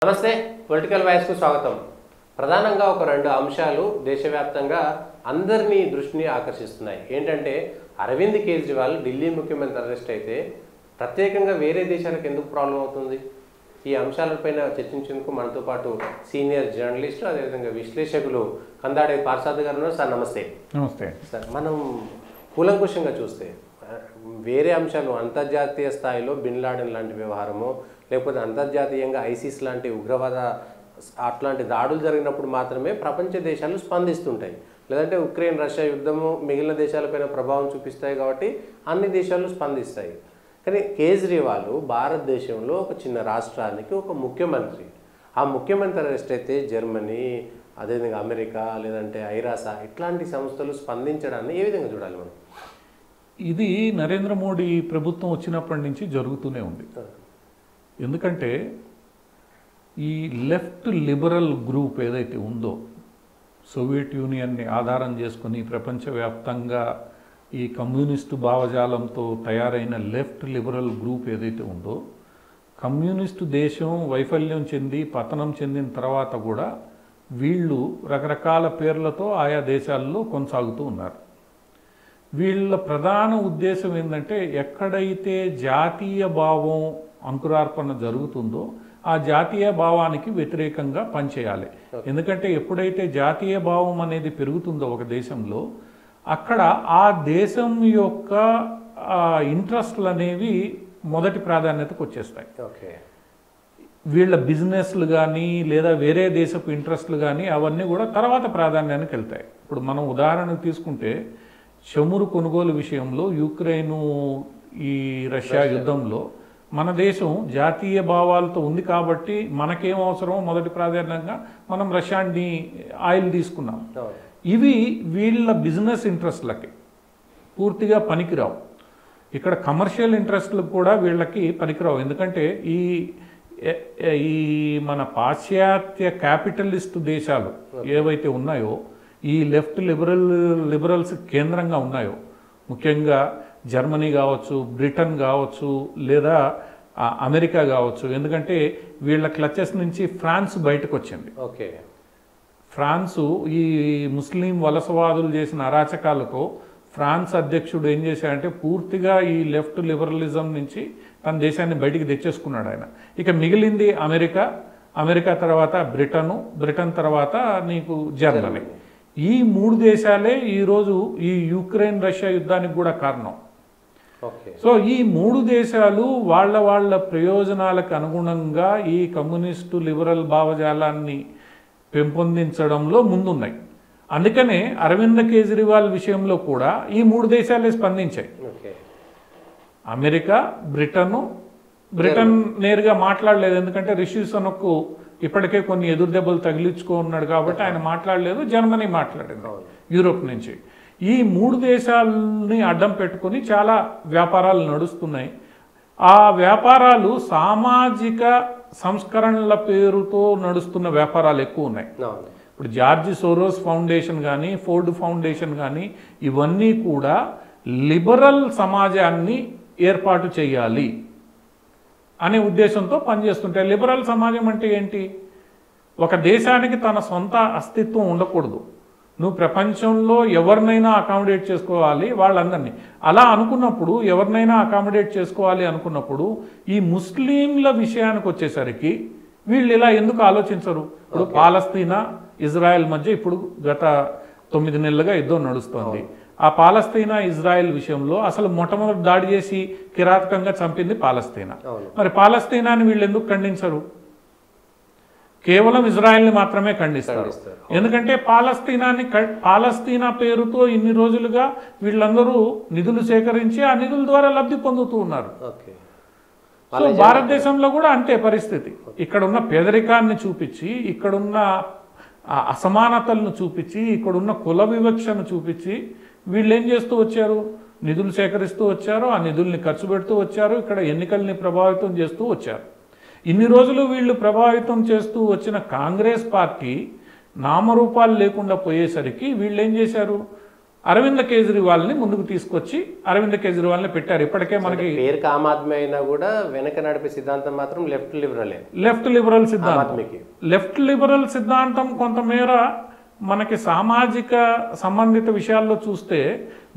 నమస్తే పొలిటికల్ వాయిస్కు స్వాగతం. ప్రధానంగా ఒక రెండు అంశాలు దేశవ్యాప్తంగా అందరినీ దృష్టిని ఆకర్షిస్తున్నాయి. ఏంటంటే అరవింద్ కేజ్రీవాల్ ఢిల్లీ ముఖ్యమంత్రి అరెస్ట్ అయితే ప్రత్యేకంగా వేరే దేశాలకు ఎందుకు ప్రాబ్లం అవుతుంది? ఈ అంశాలపైన చర్చించేందుకు మనతో పాటు సీనియర్ జర్నలిస్టు అదేవిధంగా విశ్లేషకులు కందాడే పార్సాద్ గారు ఉన్నారు. సార్ నమస్తే. నమస్తే సార్, మనం కూలంకుషంగా చూస్తే వేరే అంశాలు అంతర్జాతీయ స్థాయిలో బిన్ లాడెన్ లాంటి వ్యవహారము, లేకపోతే అంతర్జాతీయంగా ఐసిస్ లాంటి ఉగ్రవాద అట్లాంటి దాడులు జరిగినప్పుడు మాత్రమే ప్రపంచ దేశాలు స్పందిస్తుంటాయి. లేదంటే ఉక్రెయిన్ రష్యా యుద్ధము మిగిలిన దేశాలపైన ప్రభావం చూపిస్తాయి కాబట్టి అన్ని దేశాలు స్పందిస్తాయి. కానీ కేజ్రీవాల్ భారతదేశంలో ఒక చిన్న రాష్ట్రానికి ఒక ముఖ్యమంత్రి. ఆ ముఖ్యమంత్రి అరెస్ట్ అయితే జర్మనీ, అదేవిధంగా అమెరికా, లేదంటే ఐరాసా ఇట్లాంటి సంస్థలు స్పందించడాన్ని ఏ విధంగా చూడాలి మనం? ఇది నరేంద్ర మోడీ ప్రభుత్వం వచ్చినప్పటి నుంచి జరుగుతూనే ఉంది. ఎందుకంటే ఈ లెఫ్ట్ లిబరల్ గ్రూప్ ఏదైతే ఉందో, సోవియట్ యూనియన్ని ఆధారం చేసుకుని ప్రపంచవ్యాప్తంగా ఈ కమ్యూనిస్టు భావజాలంతో తయారైన లెఫ్ట్ లిబరల్ గ్రూప్ ఏదైతే ఉందో, కమ్యూనిస్టు దేశం వైఫల్యం చెంది పతనం చెందిన తర్వాత కూడా వీళ్ళు రకరకాల పేర్లతో ఆయా దేశాల్లో కొనసాగుతూ ఉన్నారు. వీళ్ళ ప్రధాన ఉద్దేశం ఏంటంటే ఎక్కడైతే జాతీయ భావం అంకురార్పణ జరుగుతుందో ఆ జాతీయ భావానికి వ్యతిరేకంగా పనిచేయాలి. ఎందుకంటే ఎప్పుడైతే జాతీయ భావం అనేది పెరుగుతుందో ఒక దేశంలో, అక్కడ ఆ దేశం యొక్క ఇంట్రెస్ట్లు అనేవి మొదటి ప్రాధాన్యతకు వచ్చేస్తాయి. వీళ్ళ బిజినెస్లు కానీ లేదా వేరే దేశపు ఇంట్రెస్ట్లు కానీ అవన్నీ కూడా తర్వాత ప్రాధాన్యానికి వెళ్తాయి. ఇప్పుడు మనం ఉదాహరణకు తీసుకుంటే చమురు కొనుగోలు విషయంలో యుక్రెయిన్ ఈ రష్యా యుద్ధంలో మన దేశం జాతీయ భావాలతో ఉంది కాబట్టి మనకేం అవసరమో మొదటి ప్రాధాన్యంగా మనం రష్యాని ఆయిల్ తీసుకున్నాం. ఇవి వీళ్ళ బిజినెస్ ఇంట్రెస్ట్లకి పూర్తిగా పనికిరావు. ఇక్కడ కమర్షియల్ ఇంట్రెస్ట్లకు కూడా వీళ్ళకి పనికిరావు. ఎందుకంటే ఈ మన పాశ్చాత్య క్యాపిటలిస్ట్ దేశాలు ఏవైతే ఉన్నాయో, ఈ లెఫ్ట్ లిబరల్స్ కేంద్రంగా ఉన్నాయో, ముఖ్యంగా జర్మనీ కావచ్చు, బ్రిటన్ కావచ్చు, లేదా అమెరికా కావచ్చు. ఎందుకంటే వీళ్ళ క్లచెస్ నుంచి ఫ్రాన్స్ బయటకు వచ్చింది. ఫ్రాన్సు ఈ ముస్లిం వలసవాదులు చేసిన అరాచకాలకు ఫ్రాన్స్ అధ్యక్షుడు ఏం చేశాడంటే పూర్తిగా ఈ లెఫ్ట్ లిబరలిజం నుంచి తన దేశాన్ని బయటికి తెచ్చేసుకున్నాడు ఆయన. ఇక మిగిలింది అమెరికా తర్వాత బ్రిటన్ తర్వాత నీకు జర్మనీ. ఈ మూడు దేశాలే ఈరోజు ఈ యుక్రెయిన్ రష్యా యుద్ధానికి కూడా కారణం. సో ఈ మూడు దేశాలు వాళ్ళ ప్రయోజనాలకు అనుగుణంగా ఈ కమ్యూనిస్టు లిబరల్ భావజాలాన్ని పెంపొందించడంలో ముందున్నాయి. అందుకనే అరవింద్ కేజ్రీవాల్ విషయంలో కూడా ఈ మూడు దేశాలే స్పందించాయి. అమెరికా, బ్రిటన్ నేరుగా మాట్లాడలేదు. ఎందుకంటే రిషి సునక్ ఇప్పటికే కొన్ని ఎదురు దెబ్బలు తగిలించుకున్నాడు కాబట్టి ఆయన మాట్లాడలేదు. జర్మనీ మాట్లాడింది యూరోప్ నుంచి. ఈ మూడు దేశాలని అడ్డం పెట్టుకుని చాలా వ్యాపారాలు నడుస్తున్నాయి. ఆ వ్యాపారాలు సామాజిక సంస్కరణల పేరుతో నడుస్తున్న వ్యాపారాలు ఎక్కువ ఉన్నాయి. ఇప్పుడు జార్జ్ సోరోస్ ఫౌండేషన్ కానీ, ఫోర్డ్ ఫౌండేషన్ కానీ ఇవన్నీ కూడా లిబరల్ సమాజాన్ని ఏర్పాటు చేయాలి అనే ఉద్దేశంతో పనిచేస్తుంటాయి. లిబరల్ సమాజం అంటే ఏంటి? ఒక దేశానికి తన సొంత అస్తిత్వం ఉండకూడదు. నువ్వు ప్రపంచంలో ఎవరినైనా అకామిడేట్ చేసుకోవాలి వాళ్ళందరినీ. అలా అనుకున్నప్పుడు ఎవరినైనా అకామిడేట్ చేసుకోవాలి అనుకున్నప్పుడు ఈ ముస్లింల విషయానికి వచ్చేసరికి వీళ్ళు ఇలా ఎందుకు ఆలోచించరు? ఇప్పుడు పాలస్తీనా ఇజ్రాయెల్ మధ్య ఇప్పుడు గత 9 నెలలుగా యుద్ధం నడుస్తోంది. ఆ పాలస్తీనా ఇజ్రాయెల్ విషయంలో అసలు మొట్టమొదటి దాడి చేసి కిరాతకంగా చంపింది పాలస్తీనా. మరి పాలస్తీనాని వీళ్ళు ఎందుకు ఖండించరు? కేవలం ఇజ్రాయెల్ని మాత్రమే ఖండిస్తారు. ఎందుకంటే పాలస్తీనా పేరుతో ఇన్ని రోజులుగా వీళ్ళందరూ నిధులు సేకరించి ఆ నిధుల ద్వారా లబ్ధి పొందుతూ ఉన్నారు. సో భారతదేశంలో కూడా అంతే పరిస్థితి. ఇక్కడున్న పేదరికాన్ని చూపించి, ఇక్కడున్న అసమానతలను చూపించి, ఇక్కడున్న కుల వివక్షను చూపించి వీళ్ళు ఏం చేస్తూ వచ్చారు? నిధులు సేకరిస్తూ వచ్చారు, ఆ నిధుల్ని ఖర్చు పెడుతూ వచ్చారు, ఇక్కడ ఎన్నికల్ని ప్రభావితం చేస్తూ వచ్చారు. ఇన్ని రోజులు వీళ్ళు ప్రభావితం చేస్తూ వచ్చిన కాంగ్రెస్ పార్టీ నామరూపాలు లేకుండా పోయేసరికి వీళ్ళు ఏం చేశారు? అరవింద్ కేజ్రీవాల్ని ముందుకు తీసుకొచ్చి అరవింద్ కేజ్రీవాల్ని పెట్టారు. ఇప్పటికే మనకి పేరుకి ఆమ్ ఆద్మీ అయినా కూడా వెనక నడిపే సిద్ధాంతం మాత్రం లెఫ్ట్ లిబరలే. లెఫ్ట్ లిబరల్ సిద్ధాంతం, లెఫ్ట్ లిబరల్ సిద్ధాంతం కొంతమేర మనకి సామాజిక సంబంధిత విషయాల్లో చూస్తే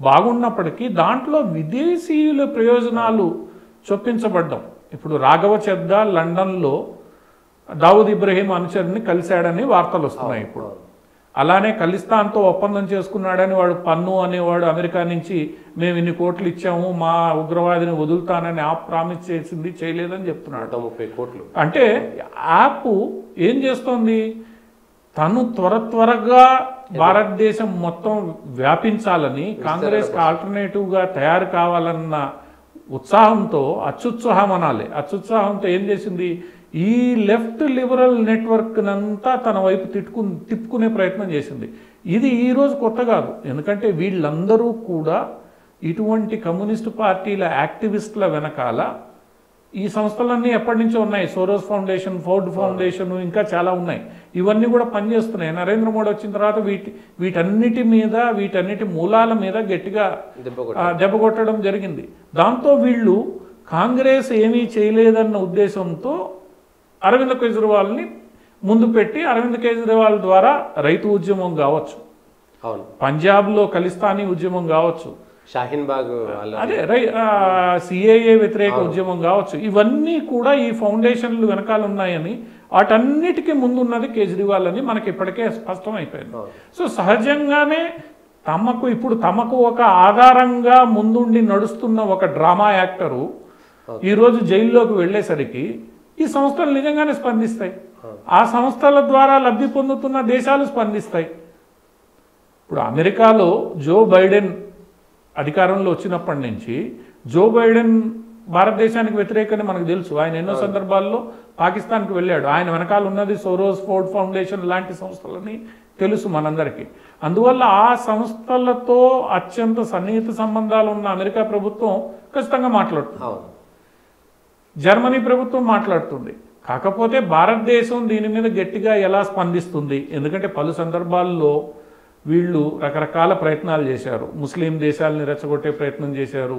బాగున్నప్పటికీ దాంట్లో విదేశీయుల ప్రయోజనాలు చొప్పించబడ్డం. ఇప్పుడు రాఘవ చెద్దా లండన్లో దావుద్ ఇబ్రహీం అనుచరుని కలిశాడని వార్తలు వస్తున్నాయి. ఇప్పుడు అలానే ఖలిస్తాన్తో ఒప్పందం చేసుకున్నాడని వాడు పన్ను అనేవాడు అమెరికా నుంచి మేము ఇన్ని కోట్లు ఇచ్చాము మా ఉగ్రవాదిని వదులుతానని యాప్ ప్రామిస్ చేసింది, చేయలేదని చెప్తున్నాడు. 30 కోట్లు. అంటే యాప్ ఏం చేస్తోంది, తను త్వరగా భారతదేశం మొత్తం వ్యాపించాలని, కాంగ్రెస్కి ఆల్టర్నేటివ్గా తయారు కావాలన్న ఉత్సాహంతో, అత్యుత్సాహం అనాలి, అత్యుత్సాహంతో ఏం చేసింది, ఈ లెఫ్ట్ లిబరల్ నెట్వర్క్ నంతా తన వైపు తిప్పుకునే ప్రయత్నం చేసింది. ఇది ఈరోజు కొత్త కాదు, ఎందుకంటే వీళ్ళందరూ కూడా ఇటువంటి కమ్యూనిస్టు పార్టీల యాక్టివిస్టుల వెనకాల ఈ సంస్థలన్నీ ఎప్పటి నుంచో ఉన్నాయి. సోరోస్ ఫౌండేషన్, ఫోర్డ్ ఫౌండేషన్, ఇంకా చాలా ఉన్నాయి. ఇవన్నీ కూడా పనిచేస్తున్నాయి. నరేంద్ర మోడీ వచ్చిన తర్వాత వీటన్నిటి మూలాల మీద గట్టిగా దెబ్బ కొట్టడం జరిగింది. దాంతో వీళ్ళు కాంగ్రెస్ ఏమీ చేయలేదన్న ఉద్దేశంతో అరవింద్ కేజ్రీవాల్ని ముందు పెట్టి, అరవింద్ కేజ్రీవాల్ ద్వారా రైతు ఉద్యమం కావచ్చు, పంజాబ్లో ఖలిస్తానీ ఉద్యమం కావచ్చు, షాహీన్బాగ్ అదే సిఏఏ వ్యతిరేక ఉద్యమం కావచ్చు, ఇవన్నీ కూడా ఈ ఫౌండేషన్లు వెనకాల ఉన్నాయని, వాటన్నిటికీ ముందున్నది కేజ్రీవాల్ అని మనకి ఇప్పటికే స్పష్టం అయిపోయింది. సో సహజంగానే తమకు ఒక ఆధారంగా ముందుండి నడుస్తున్న ఒక డ్రామా యాక్టరు ఈరోజు జైల్లోకి వెళ్ళేసరికి ఈ సంస్థలు నిజంగానే స్పందిస్తాయి. ఆ సంస్థల ద్వారా లబ్ధి పొందుతున్న దేశాలు స్పందిస్తాయి. ఇప్పుడు అమెరికాలో జో బైడెన్ అధికారంలో వచ్చినప్పటి నుంచి జో బైడెన్ భారతదేశానికి వ్యతిరేకని మనకు తెలుసు. ఆయన ఎన్నో సందర్భాల్లో పాకిస్తాన్కి వెళ్ళాడు. ఆయన వెనకాల ఉన్నది సోరోస్, ఫోర్డ్ ఫౌండేషన్ లాంటి సంస్థలని తెలుసు మనందరికీ. అందువల్ల ఆ సంస్థలతో అత్యంత సన్నిహిత సంబంధాలు ఉన్న అమెరికా ప్రభుత్వం ఖచ్చితంగా మాట్లాడుతుంది, జర్మనీ ప్రభుత్వం మాట్లాడుతుంది. కాకపోతే భారతదేశం దీని మీద గట్టిగా ఎలా స్పందిస్తుంది, ఎందుకంటే పలు సందర్భాల్లో వీళ్ళు రకరకాల ప్రయత్నాలు చేశారు. ముస్లిం దేశాలని రెచ్చగొట్టే ప్రయత్నం చేశారు,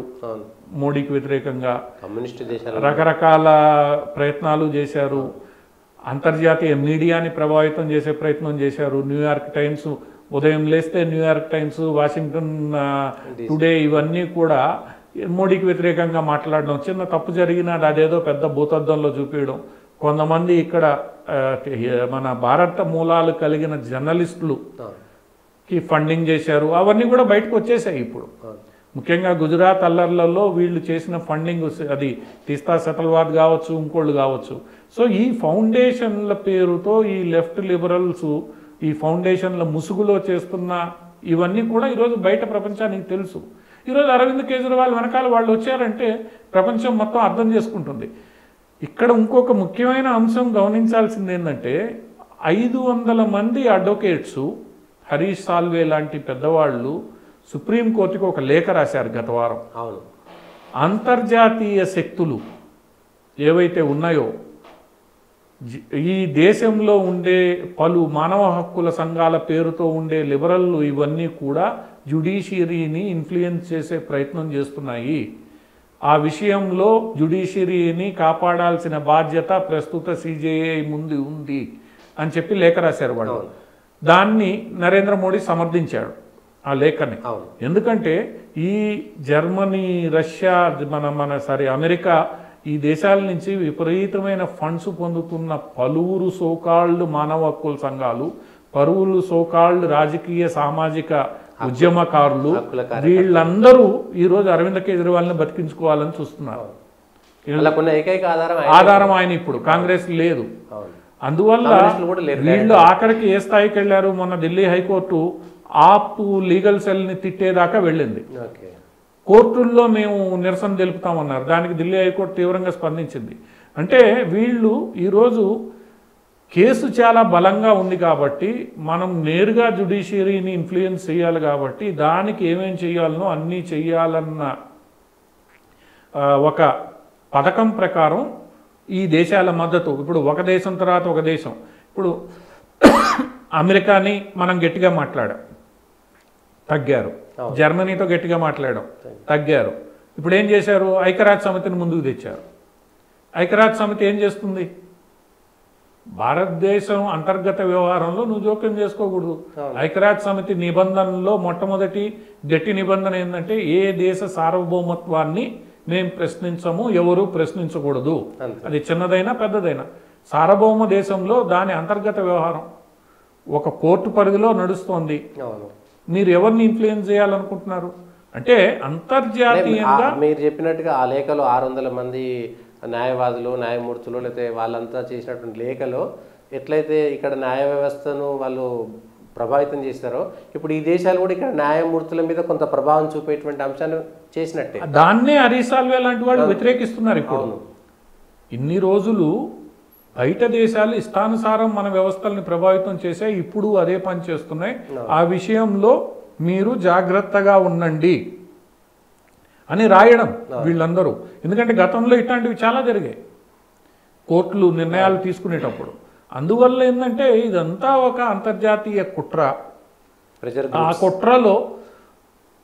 మోడీకి వ్యతిరేకంగా కమ్యూనిస్ట్ దేశాలు రకరకాల ప్రయత్నాలు చేశారు. అంతర్జాతీయ మీడియాని ప్రభావితం చేసే ప్రయత్నం చేశారు. న్యూయార్క్ టైమ్స్, ఉదయం లేస్తే న్యూయార్క్ టైమ్స్, వాషింగ్టన్ టుడే, ఇవన్నీ కూడా మోడీకి వ్యతిరేకంగా మాట్లాడడం, చిన్న తప్పు జరిగినా అదేదో పెద్ద భూతద్దంలో చూపించడం. కొంతమంది ఇక్కడ మన భారత మూలాలు కలిగిన జర్నలిస్టులుకి ఫండింగ్ చేశారు. అవన్నీ కూడా బయటకు వచ్చేసాయి ఇప్పుడు. ముఖ్యంగా గుజరాత్ అల్లర్లలో వీళ్ళు చేసిన ఫండింగ్, అది తీస్తా సెటల్వాద్ కావచ్చు, ఇంకోళ్ళు కావచ్చు. సో ఈ ఫౌండేషన్ల పేరుతో ఈ లెఫ్ట్ లిబరల్స్ ఈ ఫౌండేషన్ల ముసుగులో చేస్తున్న ఇవన్నీ కూడా ఈరోజు బయట ప్రపంచానికి తెలుసు. ఈరోజు అరవింద్ కేజ్రీవాల్ వెనకాల వాళ్ళు వచ్చారంటే ప్రపంచం మొత్తం అర్థం చేసుకుంటుంది. ఇక్కడ ఇంకొక ముఖ్యమైన అంశం గమనించాల్సింది ఏంటంటే, 500 మంది అడ్వకేట్స్, హరీష్ సాల్వే లాంటి పెద్దవాళ్ళు సుప్రీంకోర్టుకి ఒక లేఖ రాశారు గత వారం. అవును, అంతర్జాతీయ శక్తులు ఏవైతే ఉన్నాయో, ఈ దేశంలో ఉండే పలు మానవ హక్కుల సంఘాల పేరుతో ఉండే లిబరల్లు, ఇవన్నీ కూడా జ్యుడిషియరీని ఇన్ఫ్లుయెన్స్ చేసే ప్రయత్నం చేస్తున్నాయి. ఆ విషయంలో జ్యుడిషియరీని కాపాడాల్సిన బాధ్యత ప్రస్తుత సిజేఐ ముందు ఉంది అని చెప్పి లేఖ రాశారు వాళ్ళు. దాన్ని నరేంద్ర మోడీ సమర్థించాడు ఆ లేఖని. ఎందుకంటే ఈ జర్మనీ, రష్యా, అమెరికా, ఈ దేశాల నుంచి విపరీతమైన ఫండ్స్ పొందుతున్న పలువురు సోకాల్డ్ మానవ హక్కుల సంఘాలు, పలువురు సోకాల్డ్ రాజకీయ సామాజిక ఉద్యమకారులు, వీళ్ళందరూ ఈరోజు అరవింద్ కేజ్రీవాల్ని బతికించుకోవాలని చూస్తున్నారు. ఆధారం ఆయన ఇప్పుడు కాంగ్రెస్ లేదు. అందువల్ల వీళ్ళు ఆఖరికి ఏ స్థాయికి వెళ్ళారు, మొన్న ఢిల్లీ హైకోర్టు ఆప్ లీగల్ సెల్ని తిట్టేదాకా వెళ్ళింది. కోర్టుల్లో మేము నిరసన తెలుపుతామన్నారు. దానికి ఢిల్లీ హైకోర్టు తీవ్రంగా స్పందించింది. అంటే వీళ్ళు ఈరోజు కేసు చాలా బలంగా ఉంది కాబట్టి, మనం నేరుగా జ్యుడిషియరీని ఇన్ఫ్లుయెన్స్ చేయాలి కాబట్టి, దానికి ఏమేం చేయాలనో అన్నీ చేయాలన్న ఒక పథకం ప్రకారం ఈ దేశాల మద్దతు, ఇప్పుడు ఒక దేశం తర్వాత ఒక దేశం, ఇప్పుడు అమెరికాని మనం గట్టిగా మాట్లాడాం, తగ్గారు. జర్మనీతో గట్టిగా మాట్లాడడం, తగ్గారు. ఇప్పుడు ఏం చేశారు? ఐక్యరాజ్య సమితిని ముందుకు తెచ్చారు. ఐక్యరాజ్య సమితి ఏం చేస్తుంది? భారతదేశం అంతర్గత వ్యవహారంలో నువ్వు జోక్యం చేసుకోకూడదు. ఐక్యరాజ్య సమితి నిబంధనలో మొట్టమొదటి గట్టి నిబంధన ఏంటంటే ఏ దేశ సార్వభౌమత్వాన్ని మేము ప్రశ్నించము, ఎవరు ప్రశ్నించకూడదు. అది చిన్నదైనా పెద్దదైనా సార్వభౌమ దేశంలో దాని అంతర్గత వ్యవహారం ఒక కోర్టు పరిధిలో నడుస్తోంది. మీరు ఎవరిని ఇన్ఫ్లుయెన్స్ చేయాలనుకుంటున్నారు అంటే అంతర్జాతీయంగా మీరు చెప్పినట్టుగా ఆ లేఖలో 600 మంది న్యాయవాదులు, న్యాయమూర్తులు, లేకపోతే వాళ్ళంతా చేసినటువంటి లేఖలో ఎట్లయితే ఇక్కడ న్యాయ వ్యవస్థను వాళ్ళు ప్రభావితం చేస్తారో ఇప్పుడు ఈ దేశాలు కూడా ఇక్కడ న్యాయమూర్తుల మీద కొంత ప్రభావం చూపేటువంటి అంశాన్ని చేసినట్టే. దాన్నే హరీష్ సాల్వే లాంటి వాళ్ళు వ్యతిరేకిస్తున్నారు. ఇప్పుడు ఇన్ని రోజులు బయట దేశాలు ఇష్టానుసారం మన వ్యవస్థల్ని ప్రభావితం చేశాయి, ఇప్పుడు అదే పని చేస్తున్నాయి. ఆ విషయంలో మీరు జాగ్రత్తగా ఉండండి అని రాయడం వీళ్ళందరూ. ఎందుకంటే గతంలో ఇట్లాంటివి చాలా జరిగాయి కోర్టులు నిర్ణయాలు తీసుకునేటప్పుడు. అందువల్ల ఏంటంటే ఇదంతా ఒక అంతర్జాతీయ కుట్ర. ఆ కుట్రలో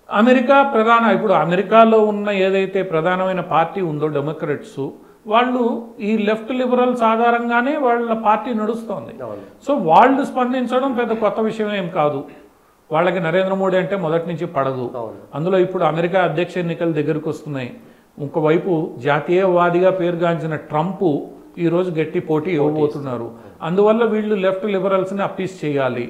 అమెరికా ఇప్పుడు అమెరికాలో ఉన్న ఏదైతే ప్రధానమైన పార్టీ ఉందో డెమోక్రాట్స్, వాళ్ళు ఈ లెఫ్ట్ లిబరల్స్ ఆధారంగానే వాళ్ళ పార్టీ నడుస్తోంది. సో వాళ్ళు స్పందించడం పెద్ద కొత్త విషయం ఏం కాదు. వాళ్ళకి నరేంద్ర మోడీ అంటే మొదటి నుంచి పడదు. అందులో ఇప్పుడు అమెరికా అధ్యక్ష ఎన్నికలు దగ్గరకు వస్తున్నాయి. ఇంకోవైపు జాతీయవాదిగా పేరుగాంచిన ట్రంప్ ఈరోజు గట్టి పోటీ ఇవ్వబోతున్నారు. అందువల్ల వీళ్ళు లెఫ్ట్ లిబరల్స్ని అప్పీస్ చేయాలి.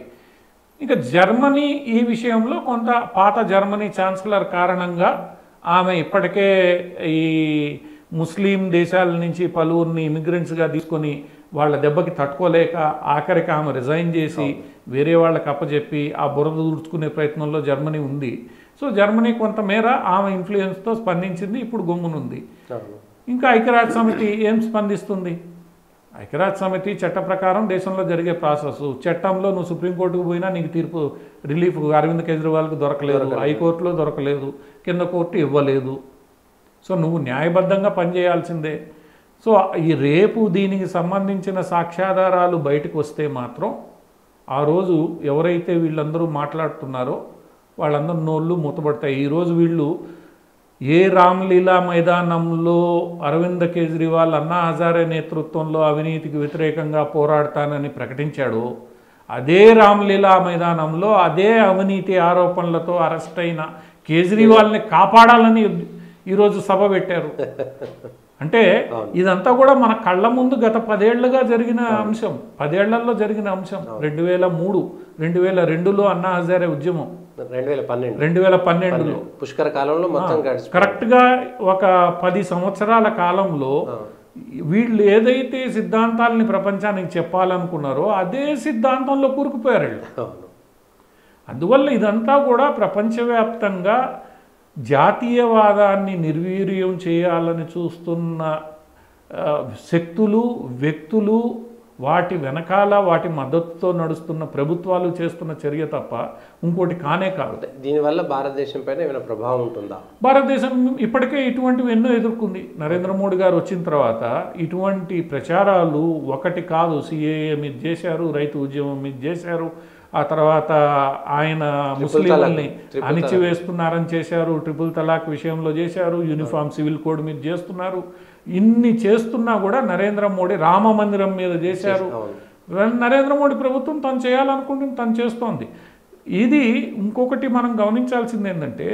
ఇంకా జర్మనీ ఈ విషయంలో కొంత పాత జర్మనీ ఛాన్సలర్ కారణంగా ఆమె ఇప్పటికే ఈ ముస్లిం దేశాల నుంచి పలువురిని ఇమిగ్రెంట్స్గా తీసుకొని వాళ్ళ దెబ్బకి తట్టుకోలేక ఆఖరికి ఆమె రిజైన్ చేసి వేరే వాళ్ళకి అప్పచెప్పి ఆ బురద దూడ్చుకునే ప్రయత్నంలో జర్మనీ ఉంది. సో జర్మనీ కొంతమేర ఆమె ఇన్ఫ్లుయెన్స్తో స్పందించింది, ఇప్పుడు గమ్మునుంది. ఇంకా ఐక్యరాజ్య సమితి ఏం స్పందిస్తుంది? ఐక్యరాజ్య సమితి చట్ట ప్రకారం దేశంలో జరిగే ప్రాసెస్. చట్టంలో నువ్వు సుప్రీంకోర్టుకు పోయినా నీకు తీర్పు రిలీఫ్ అరవింద్ కేజ్రీవాల్కి దొరకలేదు, హైకోర్టులో దొరకలేదు, కింద కోర్టు ఇవ్వలేదు. సో నువ్వు న్యాయబద్ధంగా పనిచేయాల్సిందే. సో ఈ రేపు దీనికి సంబంధించిన సాక్ష్యాధారాలు బయటకు వస్తే మాత్రం ఆ రోజు ఎవరైతే వీళ్ళందరూ మాట్లాడుతున్నారో వాళ్ళందరూ నోళ్ళు మూతపడతాయి. ఈరోజు వీళ్ళు ఏ రామ్లీలా మైదానంలో అరవింద్ కేజ్రీవాల్ అన్నా హజారే నేతృత్వంలో అవినీతికి వ్యతిరేకంగా పోరాడతానని ప్రకటించాడు, అదే రామ్లీలా మైదానంలో అదే అవినీతి ఆరోపణలతో అరెస్ట్ అయిన కేజ్రీవాల్ని కాపాడాలని ఈరోజు సభ పెట్టారు. అంటే ఇదంతా కూడా మన కళ్ళ ముందు గత 10 ఏళ్లుగా జరిగిన అంశం, 10 ఏళ్లలో జరిగిన అంశం. 2003, 2002లో అన్నా హజారే ఉద్యమం, 2012లో పుష్కర కాలంలో మొత్తం కరెక్ట్గా ఒక 10 సంవత్సరాల కాలంలో వీళ్ళు ఏదైతే సిద్ధాంతాలని ప్రపంచానికి చెప్పాలనుకున్నారో అదే సిద్ధాంతంలో కూరుకుపోయారు వీళ్ళు. అందువల్ల ఇదంతా కూడా ప్రపంచవ్యాప్తంగా జాతీయవాదాన్ని నిర్వీర్యం చేయాలని చూస్తున్న శక్తులు, వ్యక్తులు, వాటి వెనకాల వాటి మద్దతుతో నడుస్తున్న ప్రభుత్వాలు చేస్తున్న చర్య తప్ప ఇంకోటి కానే కాదు. దీనివల్ల భారతదేశం పైన ఏమైనా ప్రభావం ఉంటుందా? భారతదేశం ఇప్పటికే ఇటువంటివి ఎన్నో ఎదుర్కొంది. నరేంద్ర మోడీ గారు వచ్చిన తర్వాత ఇటువంటి ప్రచారాలు ఒకటి కాదు. సిఏఏ మీద చేశారు, రైతు ఉద్యమం మీద చేశారు, ఆ తర్వాత ఆయన ముస్లింలని అణిచివేస్తున్నారని చేశారు, ట్రిపుల్ తలాక్ విషయంలో చేశారు, యూనిఫామ్ సివిల్ కోడ్ మీద చేస్తున్నారు. ఇన్ని చేస్తున్నా కూడా నరేంద్ర మోడీ రామ మందిరం మీద చేశారు. నరేంద్ర మోడీ ప్రభుత్వం తను చేయాలనుకుంటుంది, తను చేస్తోంది. ఇది ఇంకొకటి మనం గమనించాల్సింది ఏంటంటే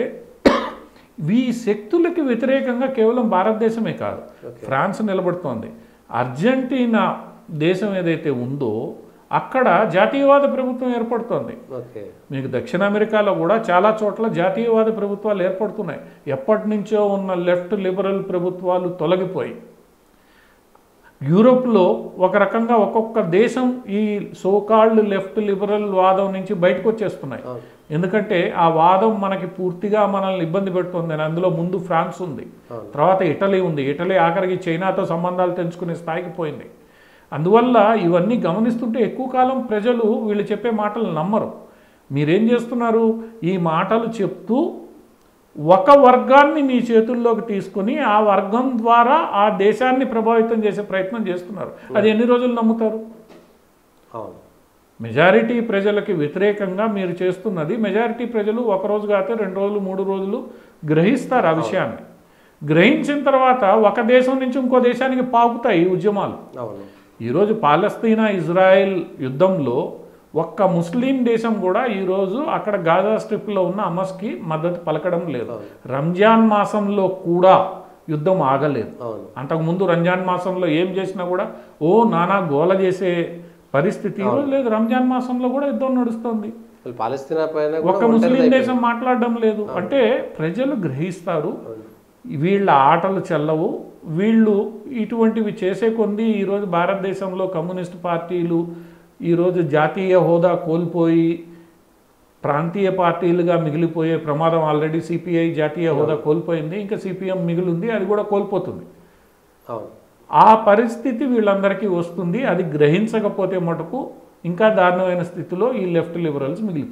ఈ శక్తులకి వ్యతిరేకంగా కేవలం భారతదేశమే కాదు, ఫ్రాన్స్ నిలబడుతోంది. అర్జెంటీనా దేశం ఏదైతే ఉందో అక్కడ జాతీయవాద ప్రభుత్వం ఏర్పడుతోంది. మీకు దక్షిణ అమెరికాలో కూడా చాలా చోట్ల జాతీయవాద ప్రభుత్వాలు ఏర్పడుతున్నాయి. ఎప్పటి నుంచో ఉన్న లెఫ్ట్ లిబరల్ ప్రభుత్వాలు తొలగిపోయి యూరోప్లో ఒక రకంగా ఒక్కొక్క దేశం ఈ సోకాల్డ్ లెఫ్ట్ లిబరల్ వాదం నుంచి బయటకు వచ్చేస్తున్నాయి. ఎందుకంటే ఆ వాదం మనకి పూర్తిగా మనల్ని ఇబ్బంది పెడుతుంది. అందులో ముందు ఫ్రాన్స్ ఉంది, తర్వాత ఇటలీ ఉంది. ఇటలీ ఆఖరికి చైనాతో సంబంధాలు తెంచుకునే స్థాయికి పోయింది. అందువల్ల ఇవన్నీ గమనిస్తుంటే ఎక్కువ కాలం ప్రజలు వీళ్ళు చెప్పే మాటలు నమ్మరు. మీరేం చేస్తున్నారు? ఈ మాటలు చెప్తూ ఒక వర్గాన్ని మీ చేతుల్లోకి తీసుకుని ఆ వర్గం ద్వారా ఆ దేశాన్ని ప్రభావితం చేసే ప్రయత్నం చేస్తున్నారు. అది ఎన్ని రోజులు నమ్ముతారు? మెజారిటీ ప్రజలకి వ్యతిరేకంగా మీరు చేస్తున్నది మెజారిటీ ప్రజలు ఒకరోజు కాకపోతే 2 రోజులు 3 రోజులు గ్రహిస్తారు ఆ విషయాన్ని. గ్రహించిన తర్వాత ఒక దేశం నుంచి ఇంకో దేశానికి పాకుతాయి ఉద్యమాలు. అవును. ఈరోజు పాలస్తీనా ఇజ్రాయెల్ యుద్ధంలో ఒక్క ముస్లిం దేశం కూడా ఈరోజు అక్కడ గాజా స్ట్రిప్లో ఉన్న హమాస్కి మద్దతు పలకడం లేదు. రంజాన్ మాసంలో కూడా యుద్ధం ఆగలేదు. అంతకుముందు రంజాన్ మాసంలో ఏం చేసినా కూడా నానా గోల చేసే పరిస్థితి ఈరోజు లేదు. రంజాన్ మాసంలో కూడా యుద్ధం నడుస్తుంది. పాలస్తీనా పైన ఒక్క ముస్లిం దేశం మాట్లాడడం లేదు. అంటే ప్రజలు గ్రహిస్తారు వీళ్ళ ఆటలు చెల్లవు, వీళ్ళు ఇటువంటివి చేసే కొంది ఈరోజు భారతదేశంలో కమ్యూనిస్ట్ పార్టీలు ఈరోజు జాతీయ హోదా కోల్పోయి ప్రాంతీయ పార్టీలుగా మిగిలిపోయే ప్రమాదం. ఆల్రెడీ సిపిఐ జాతీయ హోదా కోల్పోయింది, ఇంకా సిపిఎం మిగిలింది, అది కూడా కోల్పోతుంది. ఆ పరిస్థితి వీళ్ళందరికీ వస్తుంది. అది గ్రహించకపోతే మటుకు ఇంకా దారుణమైన స్థితిలో ఈ లెఫ్ట్ లిబరల్స్ మిగిలిపోతారు.